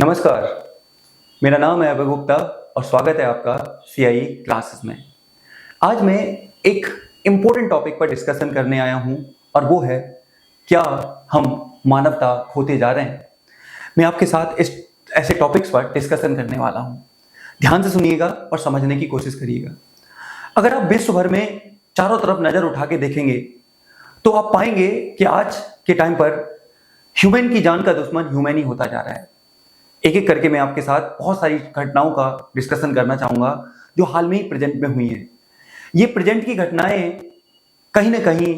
नमस्कार, मेरा नाम है अभय गुप्ता और स्वागत है आपका CIE क्लासेस में। आज मैं एक इम्पोर्टेंट टॉपिक पर डिस्कशन करने आया हूं और वो है क्या हम मानवता खोते जा रहे हैं। मैं आपके साथ इस ऐसे टॉपिक्स पर डिस्कशन करने वाला हूं। ध्यान से सुनिएगा और समझने की कोशिश करिएगा। अगर आप विश्व भर में चारों तरफ नजर उठा के देखेंगे तो आप पाएंगे कि आज के टाइम पर ह्यूमन की जान का दुश्मन ह्यूमन ही होता जा रहा है। एक एक करके मैं आपके साथ बहुत सारी घटनाओं का डिस्कशन करना चाहूंगा जो हाल में ही प्रेजेंट में हुई हैं। ये प्रेजेंट की घटनाएं कहीं ना कहीं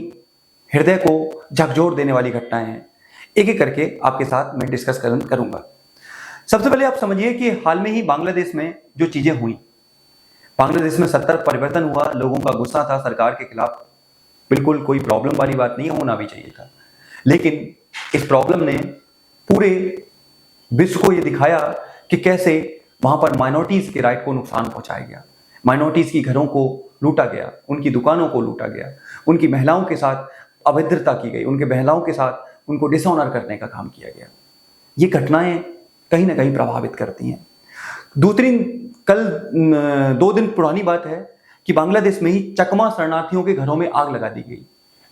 हृदय को झकझोर देने वाली घटनाएं हैं। एक एक करके आपके साथ मैं डिस्कस करूंगा। सबसे पहले आप समझिए कि हाल में ही बांग्लादेश में जो चीजें हुई, बांग्लादेश में सत्तर परिवर्तन हुआ, लोगों का गुस्सा था सरकार के खिलाफ। बिल्कुल कोई प्रॉब्लम वाली बात नहीं, होना भी चाहिए था, लेकिन इस प्रॉब्लम ने पूरे विश्व को यह दिखाया कि कैसे वहां पर माइनॉरिटीज के राइट को नुकसान पहुंचाया गया, माइनॉरिटीज की घरों को लूटा गया, उनकी दुकानों को लूटा गया, उनकी महिलाओं के साथ अभद्रता की गई, उनके महिलाओं के साथ उनको डिसऑनर करने का काम किया गया। ये घटनाएं कहीं ना कहीं प्रभावित करती हैं। कल 2 दिन पुरानी बात है कि बांग्लादेश में ही चकमा शरणार्थियों के घरों में आग लगा दी गई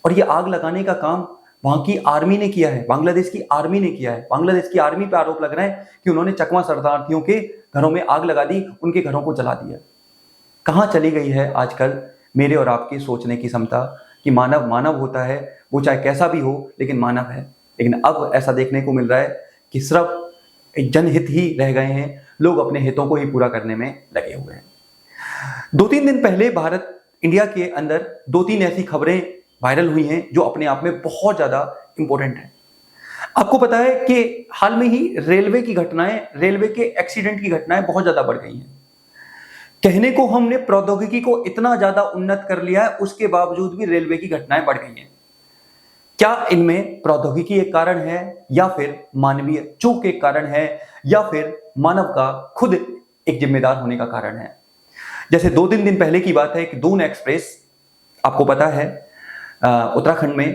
और ये आग लगाने का काम वहां की आर्मी ने किया है, बांग्लादेश की आर्मी ने किया है। बांग्लादेश की आर्मी पे आरोप लग रहा है कि उन्होंने चकमा शरणार्थियों के घरों में आग लगा दी, उनके घरों को जला दिया। कहां चली गई है आजकल मेरे और आपके सोचने की क्षमता कि मानव मानव होता है, वो चाहे कैसा भी हो लेकिन मानव है। लेकिन अब ऐसा देखने को मिल रहा है कि सिर्फ जनहित ही रह गए हैं, लोग अपने हितों को ही पूरा करने में लगे हुए हैं। 2-3 दिन पहले इंडिया के अंदर 2-3 ऐसी खबरें वायरल हुई हैं जो अपने आप में बहुत ज्यादा इंपॉर्टेंट है। आपको पता है कि हाल में ही रेलवे की घटनाएं, रेलवे के एक्सीडेंट की घटनाएं बहुत ज्यादा बढ़ गई हैं। कहने को हमने प्रौद्योगिकी को इतना ज्यादा उन्नत कर लिया है, उसके बावजूद भी रेलवे की घटनाएं बढ़ गई हैं। क्या इनमें प्रौद्योगिकी एक कारण है या फिर मानवीय चूक एक कारण है या फिर मानव का खुद एक जिम्मेदार होने का कारण है? जैसे 2-3 दिन पहले की बात है कि दून एक्सप्रेस, आपको पता है उत्तराखंड में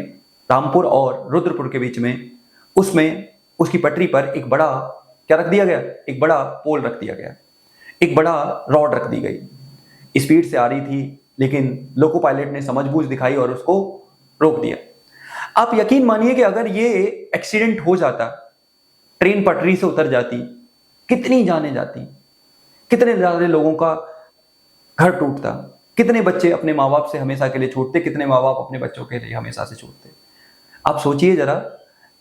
रामपुर और रुद्रपुर के बीच में, उसमें उसकी पटरी पर एक बड़ा क्या रख दिया गया, एक बड़ा पोल रख दिया गया, एक बड़ा रॉड रख दी गई। स्पीड से आ रही थी लेकिन लोको पायलट ने समझबूझ दिखाई और उसको रोक दिया। आप यकीन मानिए कि अगर ये एक्सीडेंट हो जाता, ट्रेन पटरी से उतर जाती, कितनी जानें जाती, कितने ज्यादा लोगों का घर टूटता, कितने बच्चे अपने माँ बाप से हमेशा के लिए छूटते, कितने माँ बाप अपने बच्चों के लिए हमेशा से छूटते। आप सोचिए जरा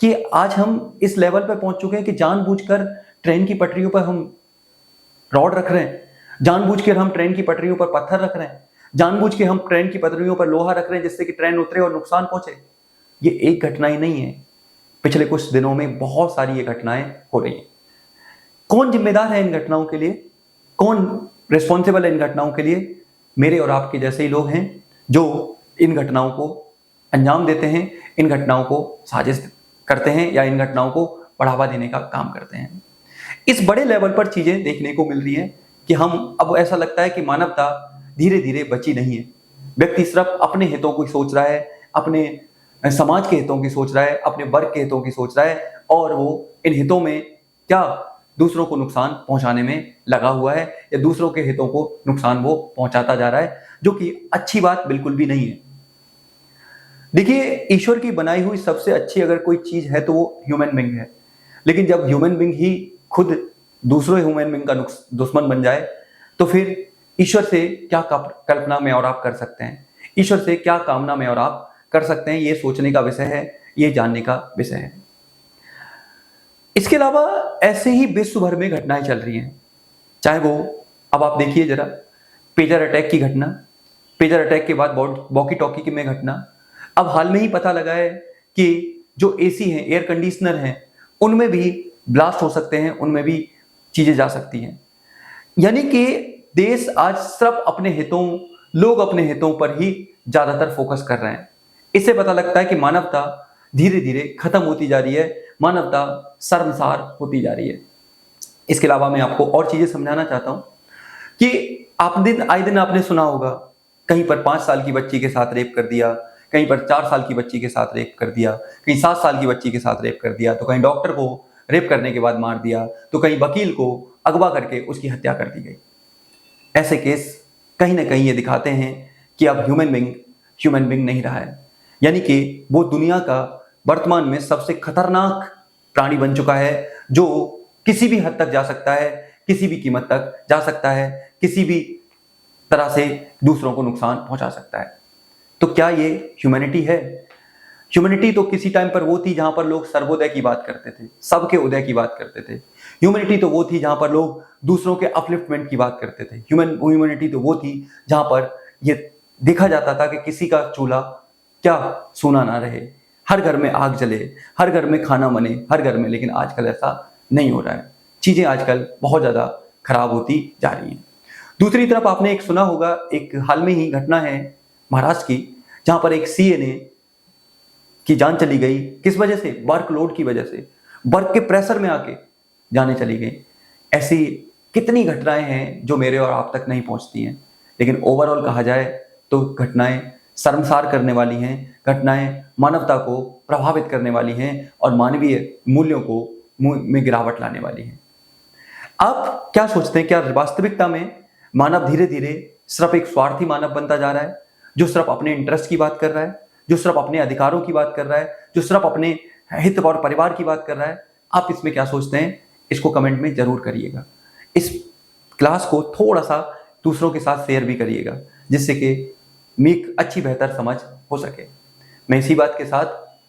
कि आज हम इस लेवल पर पहुंच चुके हैं कि जानबूझकर ट्रेन की पटरियों पर हम रॉड रख रहे हैं, जानबूझकर हम ट्रेन की पटरियों पर पत्थर रख रहे हैं, जानबूझ के हम ट्रेन की पटरियों पर लोहा रख रहे हैं जिससे कि ट्रेन उतरे और नुकसान पहुंचे। ये एक घटना ही नहीं है, पिछले कुछ दिनों में बहुत सारी ये घटनाएं हो रही हैं। कौन जिम्मेदार है इन घटनाओं के लिए? कौन रिस्पॉन्सिबल है इन घटनाओं के लिए? मेरे और आपके जैसे ही लोग हैं जो इन घटनाओं को अंजाम देते हैं, इन घटनाओं को साजिश करते हैं या इन घटनाओं को बढ़ावा देने का काम करते हैं। इस बड़े लेवल पर चीजें देखने को मिल रही हैं कि हम अब ऐसा लगता है कि मानवता धीरे धीरे बची नहीं है। व्यक्ति सिर्फ अपने हितों को सोच रहा है, अपने समाज के हितों की सोच रहा है, अपने वर्ग के हितों की सोच रहा है और वो इन हितों में क्या दूसरों को नुकसान पहुंचाने में लगा हुआ है या दूसरों के हितों को नुकसान वो पहुंचाता जा रहा है, जो कि अच्छी बात बिल्कुल भी नहीं है। देखिए, ईश्वर की बनाई हुई सबसे अच्छी अगर कोई चीज है तो वो ह्यूमन बीइंग है। लेकिन जब ह्यूमन बीइंग ही खुद दूसरे ह्यूमन बीइंग का दुश्मन बन जाए तो फिर ईश्वर से क्या कल्पना में और आप कर सकते हैं, ईश्वर से क्या कामना में और आप कर सकते हैं, ये सोचने का विषय है, ये जानने का विषय है। इसके अलावा ऐसे ही विश्व भर में घटनाएं चल रही हैं, चाहे वो अब आप देखिए जरा पेजर अटैक की घटना, पेजर अटैक के बाद वॉकी टॉकी में घटना। अब हाल में ही पता लगा है कि जो एसी हैं, एयर कंडीशनर हैं, उनमें भी ब्लास्ट हो सकते हैं, उनमें भी चीजें जा सकती हैं। यानी कि देश आज सिर्फ अपने हितों, लोग अपने हितों पर ही ज्यादातर फोकस कर रहे हैं। इससे पता लगता है कि मानवता धीरे धीरे खत्म होती जा रही है, मानवता शर्मसार होती जा रही है। इसके अलावा मैं आपको और चीजें समझाना चाहता हूं कि आए दिन आपने सुना होगा कहीं पर 5 साल की बच्ची के साथ रेप कर दिया, कहीं पर 4 साल की बच्ची के साथ रेप कर दिया, कहीं 7 साल की बच्ची के साथ रेप कर दिया, तो कहीं डॉक्टर को रेप करने के बाद मार दिया, तो कहीं वकील को अगवा करके उसकी हत्या कर दी गई। ऐसे केस कहीं ना कहीं ये दिखाते हैं कि अब ह्यूमन बींग नहीं रहा है, यानी कि वो दुनिया का वर्तमान में सबसे खतरनाक प्राणी बन चुका है, जो किसी भी हद तक जा सकता है, किसी भी कीमत तक जा सकता है, किसी भी तरह से दूसरों को नुकसान पहुंचा सकता है। तो क्या ये ह्यूमैनिटी है? ह्यूमैनिटी तो किसी टाइम पर वो थी जहां पर लोग सर्वोदय की बात करते थे, सबके उदय की बात करते थे। ह्यूमैनिटी तो वो थी जहां पर लोग दूसरों के अपलिफ्टमेंट की बात करते थे। ह्यूमैनिटी तो वो थी जहां पर ये देखा जाता था कि किसी का चूल्हा क्या सूना ना रहे, हर घर में आग जले, हर घर में खाना बने, हर घर में। लेकिन आजकल ऐसा नहीं हो रहा है, चीजें आजकल बहुत ज्यादा खराब होती जा रही हैं। दूसरी तरफ आपने एक सुना होगा, एक हाल में ही घटना है महाराष्ट्र की, जहां पर एक सीए की जान चली गई। किस वजह से? वर्कलोड की वजह से, वर्क के प्रेशर में आके जाने चली गई। ऐसी कितनी घटनाएं हैं जो मेरे और आप तक नहीं पहुंचती हैं, लेकिन ओवरऑल कहा जाए तो घटनाएं शर्मसार करने वाली हैं, घटनाएं मानवता को प्रभावित करने वाली हैं और मानवीय मूल्यों को में गिरावट लाने वाली हैं। आप क्या सोचते हैं, क्या वास्तविकता में मानव धीरे धीरे सिर्फ एक स्वार्थी मानव बनता जा रहा है, जो सिर्फ अपने इंटरेस्ट की बात कर रहा है, जो सिर्फ अपने अधिकारों की बात कर रहा है, जो सिर्फ अपने हित और परिवार की बात कर रहा है? आप इसमें क्या सोचते हैं, इसको कमेंट में जरूर करिएगा। इस क्लास को थोड़ा सा दूसरों के साथ शेयर भी करिएगा, जिससे कि एक अच्छी बेहतर समझ हो सके। मैं इसी बात के साथ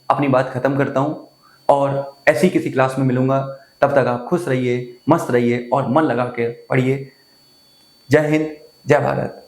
अपनी बात खत्म करता हूं और ऐसी किसी क्लास में मिलूंगा। तब तक आप खुश रहिए, मस्त रहिए और मन लगा के पढ़िए। जय हिंद, जय भारत।